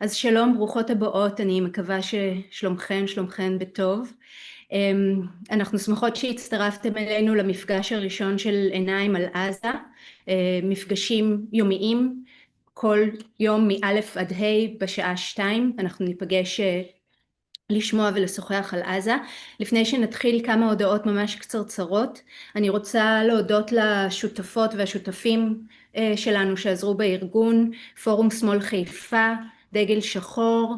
אז שלום, ברוכות הבאות, אני מקווה שלומכן בטוב. אנחנו שמחות שהצטרפתם אלינו למפגש הראשון של עיניים על עזה, מפגשים יומיים, כל יום מאלף עד ה' בשעה 2, אנחנו ניפגש לשמוע ולשוחח על עזה. לפני שנתחיל כמה הודעות ממש קצרצרות, אני רוצה להודות לשותפות והשותפים שלנו שעזרו בארגון, פורום שמאל חיפה, דגל שחור,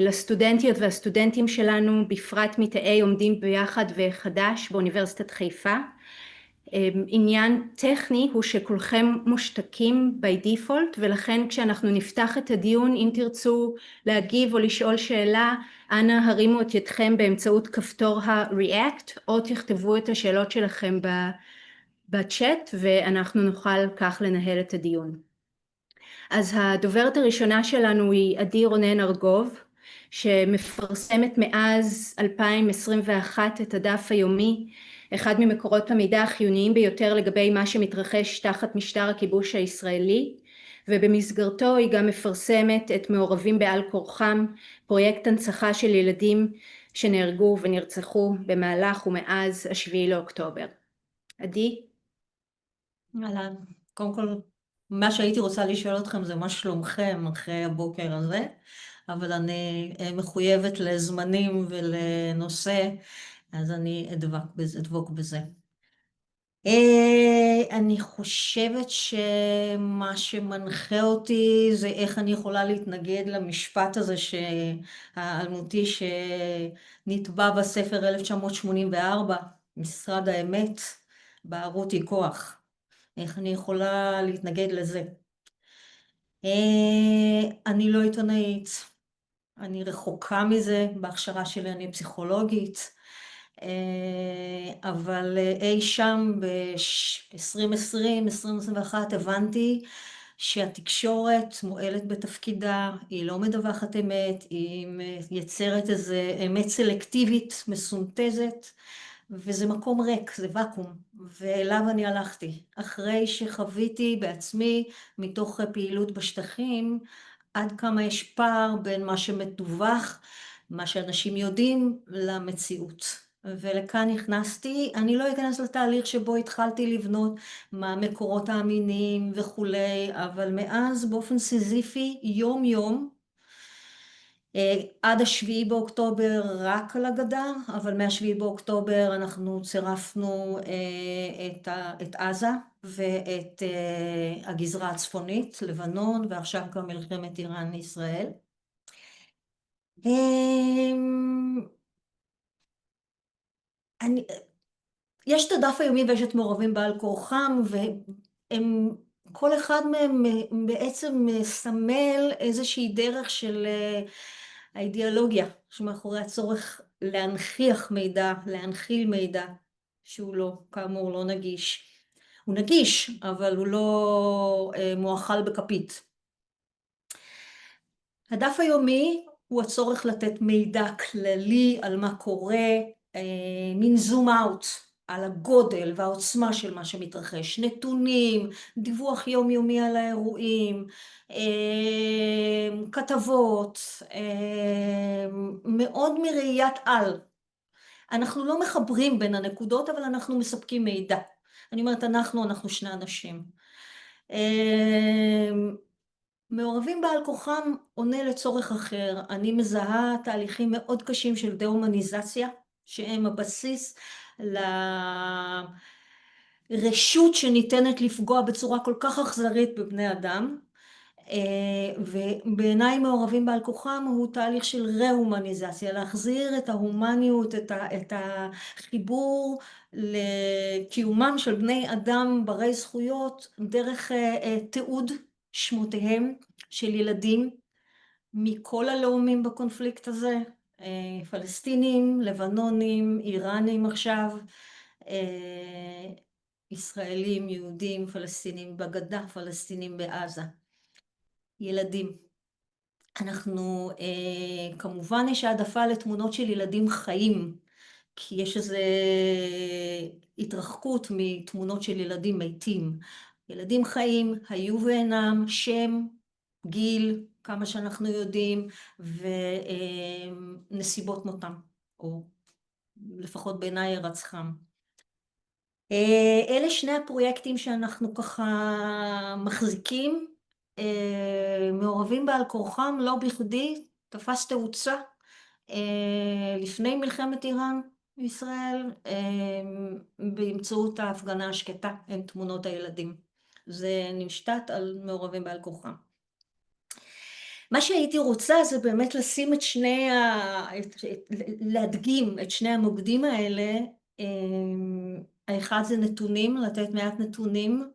לסטודנטיות והסטודנטים שלנו, בפרט מתאי עומדים ביחד וחדש באוניברסיטת חיפה. עניין טכני הוא שכולכם מושתקים by default, ולכן כשאנחנו נפתח את הדיון, אם תרצו להגיב או לשאול שאלה, אנא הרימו את ידכם באמצעות כפתור ה-react, או תכתבו את השאלות שלכם בצ'אט, ואנחנו נוכל כך לנהל את הדיון. אז הדוברת הראשונה שלנו היא עדי רונן ארגוב, שמפרסמת מאז 2021 את הדף היומי, אחד ממקורות המידע החיוניים ביותר לגבי מה שמתרחש תחת משטר הכיבוש הישראלי, ובמסגרתו היא גם מפרסמת את מעורבים בעל כורחם, פרויקט הנצחה של ילדים שנהרגו ונרצחו במהלך ומאז 7 לאוקטובר. עדי? אהלן, קודם כל, מה שהייתי רוצה לשאול אתכם זה מה שלומכם אחרי הבוקר הזה, אבל אני מחויבת לזמנים ולנושא, אז אני אדבוק בזה. אני חושבת שמה שמנחה אותי זה איך אני יכולה להתנגד למשפט הזה האלמותי שנטבע בספר 1984, משרד האמת, בערות היא כוח. איך אני יכולה להתנגד לזה? אני לא עיתונאית, אני רחוקה מזה, בהכשרה שלי אני פסיכולוגית, אבל אי שם ב-2020, 2021 הבנתי שהתקשורת מועלת בתפקידה, היא לא מדווחת אמת, היא יצרת איזה אמת סלקטיבית, מסונתזת, וזה מקום ריק, זה ואקום, ואליו אני הלכתי. אחרי שחוויתי בעצמי מתוך פעילות בשטחים, עד כמה יש פער בין מה שמדווח, מה שאנשים יודעים, למציאות. ולכאן נכנסתי, אני לא אכנס לתהליך שבו התחלתי לבנות מה המקורות האמינים וכולי, אבל מאז באופן סיזיפי, יום יום, עד 7 באוקטובר רק על הגדה, אבל מה-7 באוקטובר אנחנו צירפנו את עזה ואת הגזרה הצפונית, לבנון, ועכשיו גם מלחמת איראן-ישראל. יש את הדף היומי ויש את מעורבים בעל כורחם, כל אחד מהם בעצם מסמל איזושהי דרך של האידיאולוגיה שמאחורי הצורך להנכיח מידע, להנחיל מידע שהוא לא, כאמור, לא נגיש. הוא נגיש, אבל הוא לא מואכל בכפית. הדף היומי הוא הצורך לתת מידע כללי על מה קורה, מין זום אאוט על הגודל והעוצמה של מה שמתרחש, נתונים, דיווח יומיומי על האירועים, כתבות, מאוד מראיית על. אנחנו לא מחברים בין הנקודות, אבל אנחנו מספקים מידע. אני אומרת, אנחנו שני אנשים. מעורבים בעל כוחם עונה לצורך אחר. אני מזהה תהליכים מאוד קשים של דה-הומניזציה, שהם הבסיס לרשות שניתנת לפגוע בצורה כל כך אכזרית בבני אדם, ובעיניי מעורבים בעל כוחם הוא תהליך של רה-הומניזציה, להחזיר את ההומניות, את החיבור לקיומם של בני אדם ברי זכויות דרך תיעוד שמותיהם של ילדים מכל הלאומים בקונפליקט הזה, פלסטינים, לבנונים, איראנים עכשיו, ישראלים, יהודים, פלסטינים בגדה, פלסטינים בעזה. ילדים. אנחנו, כמובן יש העדפה לתמונות של ילדים חיים, כי יש איזו התרחקות מתמונות של ילדים מתים. ילדים חיים, היו ואינם, שם, גיל, כמה שאנחנו יודעים, ונסיבות מותם, או לפחות בעיניי הירצחם. אלה שני הפרויקטים שאנחנו ככה מחזיקים, מעורבים בעל כורחם, לא בכדי, תפס תאוצה לפני מלחמת איראן בישראל, באמצעות ההפגנה השקטה עם תמונות הילדים. זה נשתת על מעורבים בעל כורחם. מה שהייתי רוצה זה באמת לשים את שני, להדגים את שני המוקדים האלה. האחד זה נתונים, לתת מעט נתונים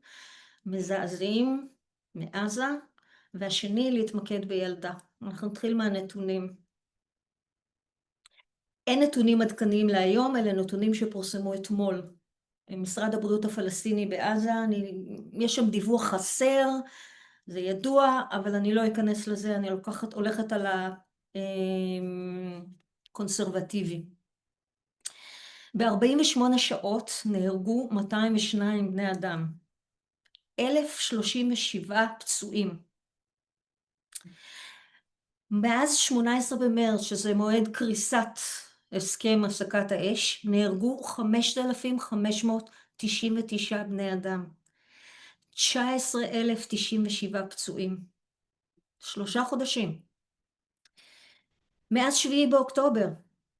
מזעזעים מעזה, והשני להתמקד בילדה. אנחנו נתחיל מהנתונים. אין נתונים עדכניים להיום, אלה נתונים שפורסמו אתמול. משרד הבריאות הפלסטיני בעזה, יש שם דיווח חסר, זה ידוע, אבל אני לא אכנס לזה, אני הולכת על הקונסרבטיבי. ב-48 שעות נהרגו 202 בני אדם, 1,037 פצועים. מאז 18 במרץ, שזה מועד קריסת הסכם הפסקת האש, נהרגו 5,599 בני אדם. 19,097 פצועים. 3 חודשים. מאז 7 באוקטובר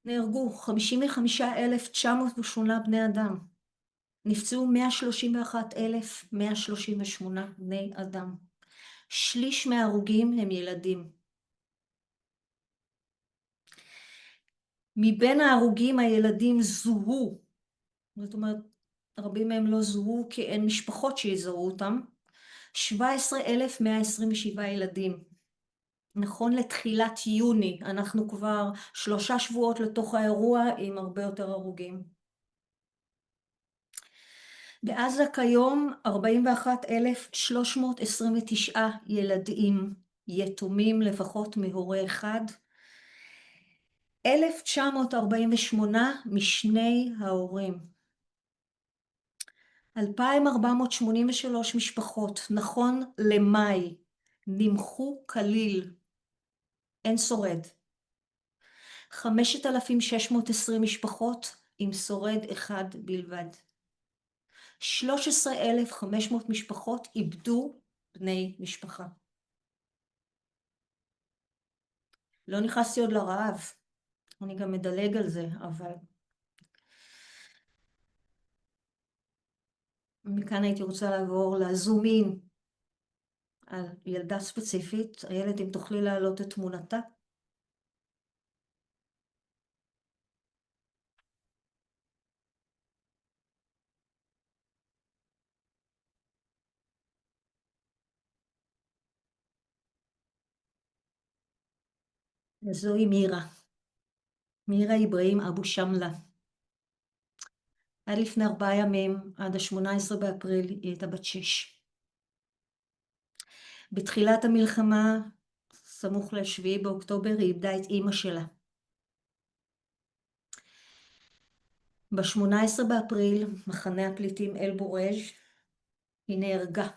נהרגו 55,908 בני אדם. נפצעו 131,138 בני אדם. שליש מההרוגים הם ילדים. מבין ההרוגים הילדים זוהו, זאת אומרת, רבים מהם לא זוהו כי אין משפחות שיזהו אותם, 17,127 ילדים. נכון לתחילת יוני, אנחנו כבר 3 שבועות לתוך האירוע עם הרבה יותר הרוגים. בעזה כיום 41,329 ילדים יתומים לפחות מהורה אחד, 1,948 משני ההורים. 2,483 משפחות, נכון למאי, נמחו כליל, אין שורד. 5,620 משפחות עם שורד אחד בלבד. 13,500 משפחות איבדו בני משפחה. לא נכנסתי עוד לרעב, אני גם מדלג על זה, אבל מכאן הייתי רוצה לעבור לזום אין על ילדה ספציפית. הילד, אם תוכלי להעלות את תמונתה. זוהי מירה. מירה איברהים אבו שמלה. עד לפני 4 ימים, עד ה-18 באפריל, היא הייתה בת 6. בתחילת המלחמה, סמוך ל-7 באוקטובר, היא איבדה את אמא שלה. ב-18 באפריל, מחנה הפליטים אל-בורג', היא נהרגה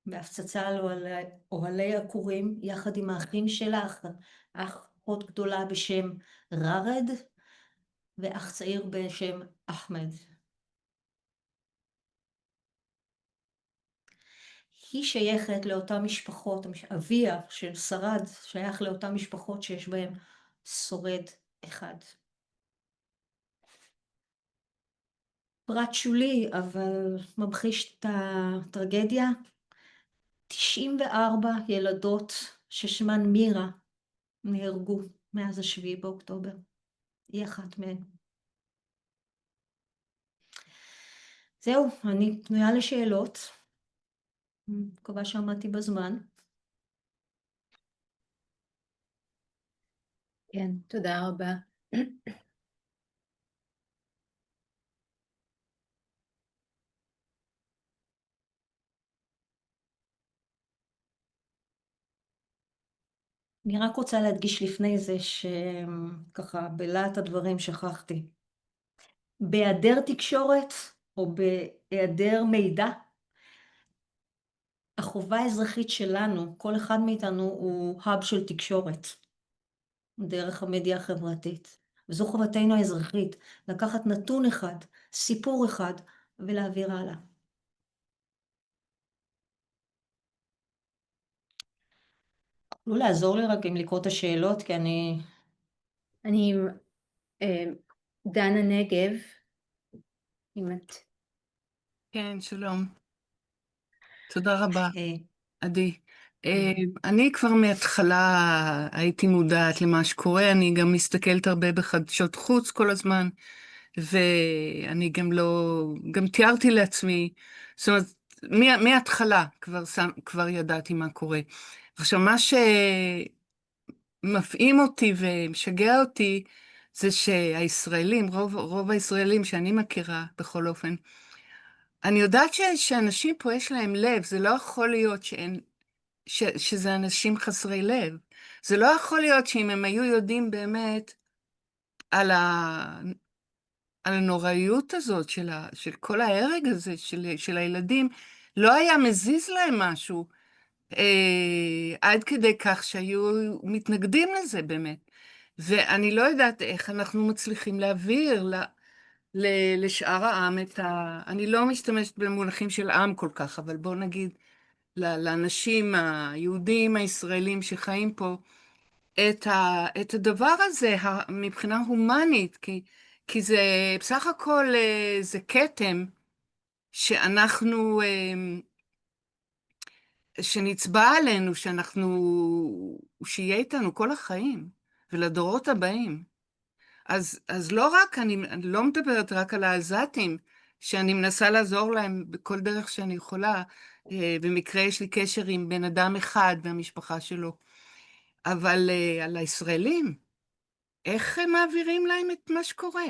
בהפצצה על אוהלי עקורים, יחד עם האחים שלה, אחות גדולה בשם רארד, ואח צעיר בשם אחמד. היא שייכת לאותן משפחות, אביה של שרד שייך לאותן משפחות שיש בהן שורד אחד. פרט שולי, אבל ממחיש את הטרגדיה. 94 ילדות ששמן מירה נהרגו מאז 7 באוקטובר. היא אחת מהן. זהו, אני פנויה לשאלות. מקווה שעמדתי בזמן. כן, תודה רבה. אני רק רוצה להדגיש לפני זה שככה בלהט הדברים שכחתי. בהיעדר תקשורת או בהיעדר מידע, החובה האזרחית שלנו, כל אחד מאיתנו הוא האב של תקשורת, דרך המדיה החברתית. וזו חובתנו האזרחית, לקחת נתון אחד, סיפור אחד, ולהעביר הלאה. תוכלו לעזור לי רק אם לקרוא את השאלות, כי אני... דנה נגב, אם את... כן, שלום. תודה רבה, אה, עדי. אני כבר מההתחלה הייתי מודעת למה שקורה, אני גם מסתכלת הרבה בחדשות חוץ כל הזמן, ואני גם לא, גם תיארתי לעצמי, זאת אומרת, מההתחלה כבר ידעתי מה קורה. עכשיו, מה שמפעים אותי ומשגע אותי, זה שהישראלים, רוב הישראלים שאני מכירה בכל אופן, אני יודעת שאנשים פה יש להם לב, זה לא יכול להיות שזה אנשים חסרי לב. זה לא יכול להיות שאם הם היו יודעים באמת על על הנוראיות הזאת של כל ההרג הזה של הילדים, לא היה מזיז להם משהו, עד כדי כך שהיו מתנגדים לזה באמת. ואני לא יודעת איך אנחנו מצליחים להעביר לשאר העם אני לא משתמשת במונחים של עם כל כך, אבל בואו נגיד לאנשים היהודים הישראלים שחיים פה את הדבר הזה מבחינה הומנית, כי זה בסך הכל זה כתם שאנחנו, שנצבע עלינו, שיהיה איתנו כל החיים ולדורות הבאים. אז לא רק, אני לא מדברת רק על העזתים, שאני מנסה לעזור להם בכל דרך שאני יכולה, במקרה יש לי קשר עם בן אדם אחד והמשפחה שלו, אבל על הישראלים, איך הם מעבירים להם את מה שקורה?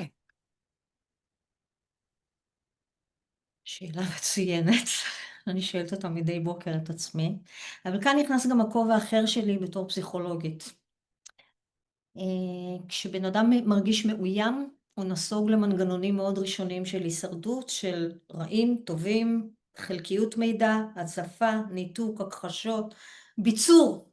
שאלה מצוינת, אני שואלת אותה מדי בוקר את עצמי, אבל כאן נכנס גם הכובע האחר שלי בתור פסיכולוגית. כשבן אדם מרגיש מאוים, הוא נסוג למנגנונים מאוד ראשוניים של הישרדות, של רעים, טובים, חלקיות מידע, הצפה, ניתוק, הכחשות, ביצור.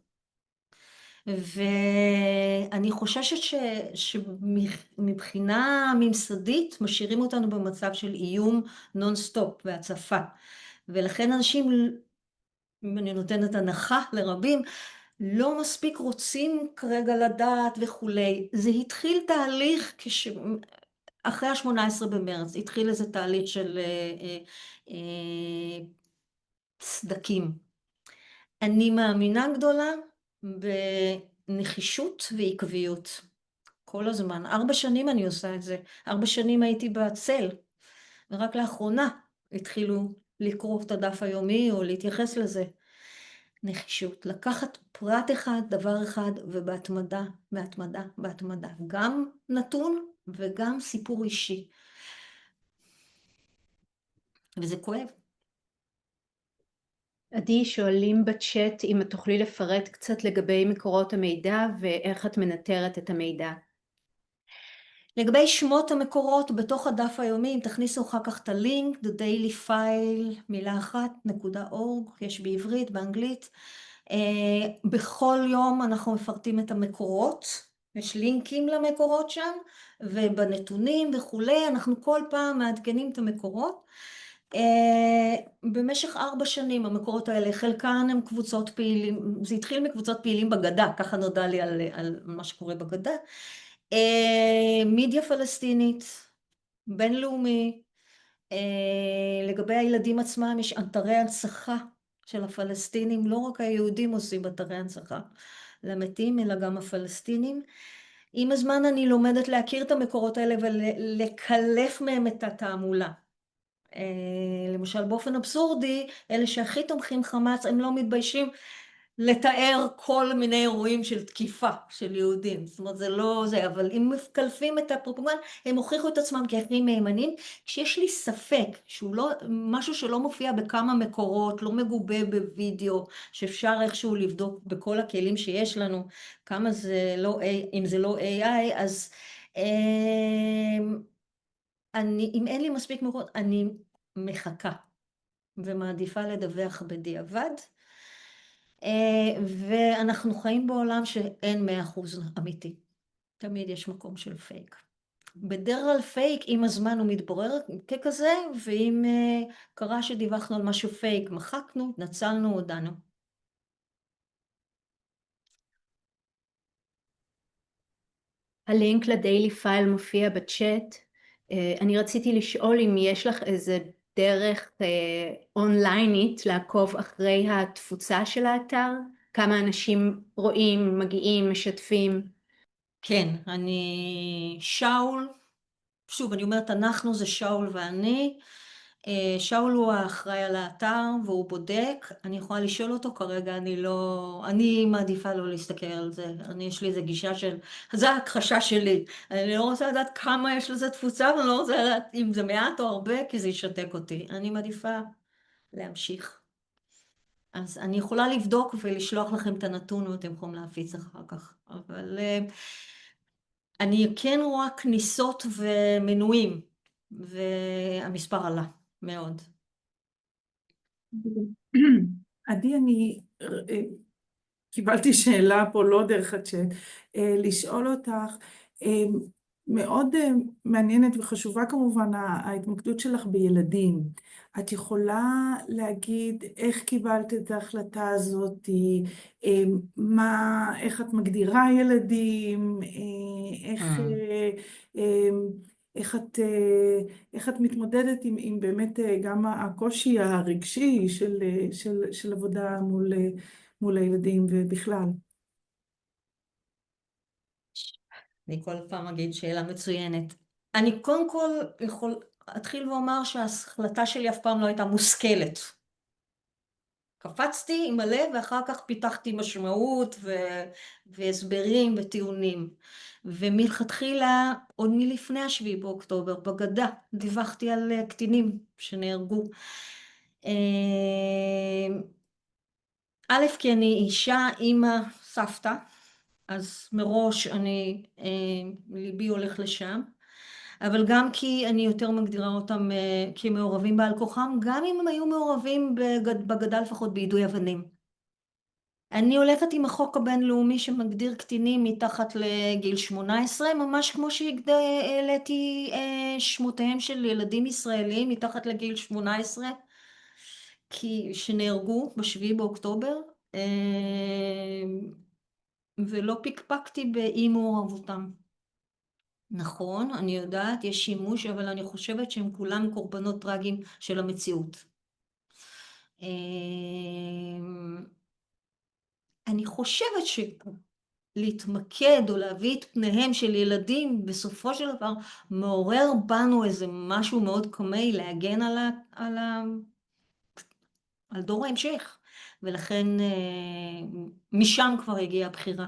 ואני חוששת שמבחינה ממסדית משאירים אותנו במצב של איום נונסטופ והצפה. ולכן אנשים, אם אני נותנת הנחה לרבים, לא מספיק רוצים כרגע לדעת וכולי. זה התחיל תהליך אחרי ה-18 במרץ, התחיל איזה תהליך של סדקים. אני מאמינה גדולה בנחישות ועקביות. כל הזמן. 4 שנים אני עושה את זה. 4 שנים הייתי בצל, ורק לאחרונה התחילו לקרוא את הדף היומי או להתייחס לזה. נחישות, לקחת פרט אחד, דבר אחד, ובהתמדה, בהתמדה, בהתמדה. גם נתון וגם סיפור אישי. וזה כואב. עדי, שואלים בצ'אט אם את תוכלי לפרט קצת לגבי מקורות המידע ואיך את מנטרת את המידע. לגבי שמות המקורות בתוך הדף היומי, אם תכניסו אחר כך את הלינק, the daily file, מילה אחת, .org, יש בעברית, באנגלית. בכל יום אנחנו מפרטים את המקורות, יש לינקים למקורות שם, ובנתונים וכולי, אנחנו כל פעם מעדכנים את המקורות. במשך 4 שנים המקורות האלה, חלקן הם קבוצות פעילים, זה התחיל מקבוצות פעילים בגדה, ככה נודע לי על מה שקורה בגדה. מידיה פלסטינית, בינלאומי, לגבי הילדים עצמם יש אתרי הנצחה של הפלסטינים, לא רק היהודים עושים אתרי הנצחה למתים, אלא גם הפלסטינים. עם הזמן אני לומדת להכיר את המקורות האלה ולקלף מהם את התעמולה. למשל באופן אבסורדי, אלה שהכי תומכים חמאס, הם לא מתביישים לתאר כל מיני אירועים של תקיפה של יהודים. זאת אומרת, זה לא זה, אבל אם מקלפים את הפרופגנדה, הם הוכיחו את עצמם כהכי מהימנים. כשיש לי ספק שהוא לא, משהו שלא מופיע בכמה מקורות, לא מגובה בווידאו, שאפשר איכשהו לבדוק בכל הכלים שיש לנו, כמה זה לא, אם זה לא AI, אז אם אין לי מספיק מקורות, אני מחכה. ומעדיפה לדווח בדיעבד. ואנחנו חיים בעולם שאין 100% אמיתי. תמיד יש מקום של פייק. בדרך כלל פייק, עם הזמן הוא מתברר ככזה, ואם קרה שדיווחנו על משהו פייק, מחקנו, התנצלנו, הודענו. הלינק לדיילי פייל מופיע בצ'אט. אני רציתי לשאול אם יש לך איזה דרך אונליינית לעקוב אחרי התפוצה של האתר? כמה אנשים רואים, מגיעים, משתפים? כן, שאול, שוב, אני אומרת, אנחנו זה שאול ואני. שאול הוא האחראי על האתר והוא בודק. אני יכולה לשאול אותו כרגע, אני מעדיפה לא להסתכל על זה. יש לי איזה גישה זה ההכחשה שלי. אני לא רוצה לדעת כמה יש לזה תפוצה, ואני לא רוצה לדעת אם זה מעט או הרבה, כי זה ישתק אותי. אני מעדיפה להמשיך. אז אני יכולה לבדוק ולשלוח לכם את הנתון, ואתם יכולים להפיץ אחר כך. אבל אני כן רואה כניסות ומנויים, והמספר עלה מאוד. עדי, אני קיבלתי שאלה פה, לא דרך הצ'אט, לשאול אותך, מאוד מעניינת וחשובה כמובן ההתמקדות שלך בילדים. את יכולה להגיד איך קיבלת את ההחלטה הזאת, איך את מגדירה ילדים, איך את מתמודדת עם באמת גם הקושי הרגשי של עבודה מול הילדים ובכלל? אני כל פעם אגיד שאלה מצוינת. אני קודם כל אתחיל ואומר שההחלטה שלי אף פעם לא הייתה מושכלת. קפצתי עם הלב ואחר כך פיתחתי משמעות והסברים וטיעונים. ומלכתחילה, עוד מלפני השביעי באוקטובר, בגדה, דיווחתי על קטינים שנהרגו. א', כי אני אישה, אימא, סבתא, אז מראש ליבי הולך לשם, אבל גם כי אני יותר מגדירה אותם כמעורבים בעל כוחם, גם אם הם היו מעורבים בגדה לפחות ביידוי אבנים. אני הולכת עם החוק הבינלאומי שמגדיר קטינים מתחת לגיל 18, ממש כמו שהעליתי שמותיהם של ילדים ישראלים מתחת לגיל 18, שנהרגו ב7 באוקטובר, ולא פקפקתי באי מעורבותם. נכון, אני יודעת, יש שימוש, אבל אני חושבת שהם כולם קורבנות טרגיים של המציאות. אני חושבת שלהתמקד או להביא את פניהם של ילדים, בסופו של דבר מעורר בנו איזה משהו מאוד קמאי להגן על דור ההמשך, ולכן משם כבר הגיעה הבחירה.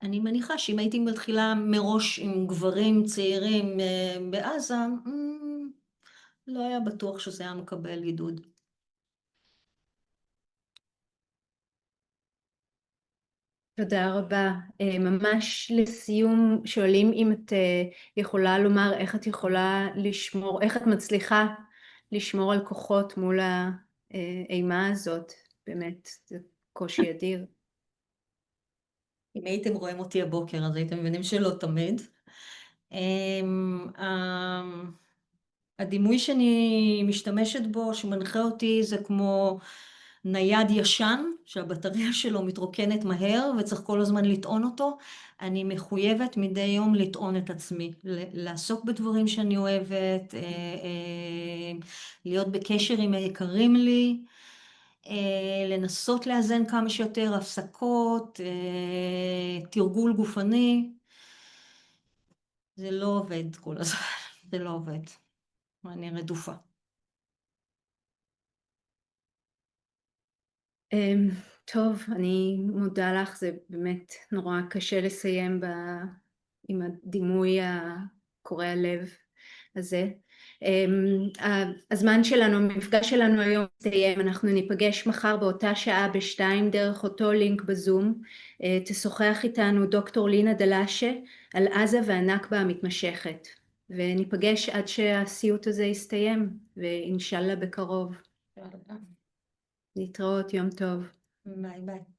אני מניחה שאם הייתי מתחילה מראש עם גברים צעירים בעזה, לא היה בטוח שזה היה מקבל עידוד. תודה רבה. ממש לסיום שואלים אם את יכולה לומר איך את יכולה לשמור, איך את מצליחה לשמור על כוחות מול האימה הזאת. באמת, זה קושי אדיר. אם הייתם רואים אותי הבוקר, אז הייתם מבינים שלא תמיד. הדימוי שאני משתמשת בו, שמנחה אותי, זה כמו נייד ישן, שהבטריה שלו מתרוקנת מהר, וצריך כל הזמן לטעון אותו. אני מחויבת מדי יום לטעון את עצמי, לעסוק בדברים שאני אוהבת, להיות בקשר עם היקרים לי, לנסות לאזן כמה שיותר הפסקות, תרגול גופני. זה לא עובד כל הזמן, זה לא עובד. אני רדופה. טוב, אני מודה לך, זה באמת נורא קשה לסיים עם הדימוי הקורע לב הזה. הזמן שלנו, המפגש שלנו היום מסתיים, אנחנו ניפגש מחר באותה שעה ב2 דרך אותו לינק בזום. תשוחח איתנו דוקטור לינה דלאשה על עזה והנכבה המתמשכת. וניפגש עד שהסיוט הזה יסתיים, ואינשאללה בקרוב. יאללה. להתראות, יום טוב. ביי ביי.